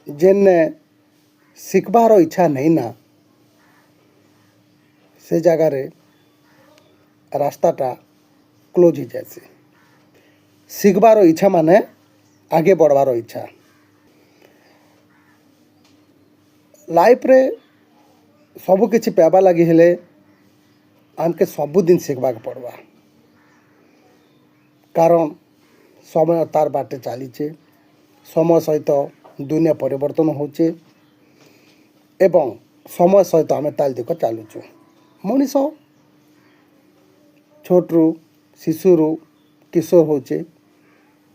जेन शिखबार इच्छा नहीं ना से जगार रास्ताटा क्लोज हो जाए। शिखबार इच्छा माने आगे बढ़वार इच्छा। लाइफ रे सबु किछि पाइबा लगी हेले आमके सबुदिन शिखबाक पड़वा। कारण समय तार बाटे चलीचे, समय सहित दुनिया परिवर्तन होचे एवं समय सहित आम ताल दिख चलुचु। मनीष छोटू शिशुरु किशोर होचे,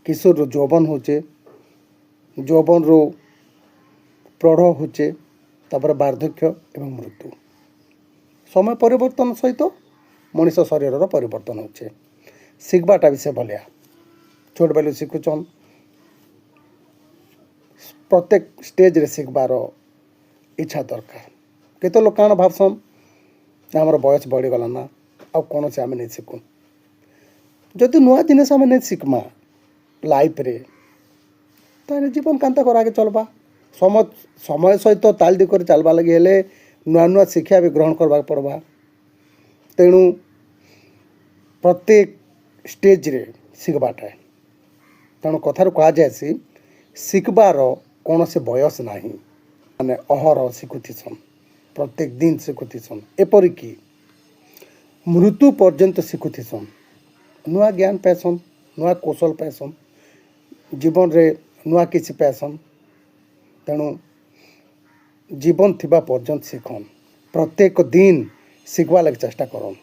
किशोर यौवन होचे, यौवन रु प्रौढ़ होचे, तापर वार्धक्य एवं मृत्यु। समय परिवर्तन सहित मनीष शरीर परिवर्तन होचे। शिखबाटा भी से भलिया छोट बेलू शिखुचन। प्रत्येक स्टेज रे शिखबार इच्छा दरकार। केते लोक काण भावसन आमर बयस बढ़ीगला ना आ कौन से आम नहीं शिखु। जदि नुआ जिनिस आम नहीं शिखमा लाइफ रे तारे जीवन कांता कर आगे चलबा। समय सहित ताल दी कर चलवा लगी हेले नुआ नुआ शिक्षा भी ग्रहण करबा पड़बा। तेणु प्रत्येक स्टेज रे शिखबाटा। तेणु कथार कह जाए शिखबार कौन से बयस नहीं। माने अहर शिखुथिसन, प्रत्येक दिन शिखुथिसन, एपरिक मृत्यु पर्यंत शिखुथिसन। नुआ ज्ञान पाएसन, नुआ कौशल पाएसन, जीवन रे नुआ किसी पाएसन। तेणु जीवन थिबा पर्यंत शिखन, प्रत्येक दिन शिखवा लगे चेष्टा करन।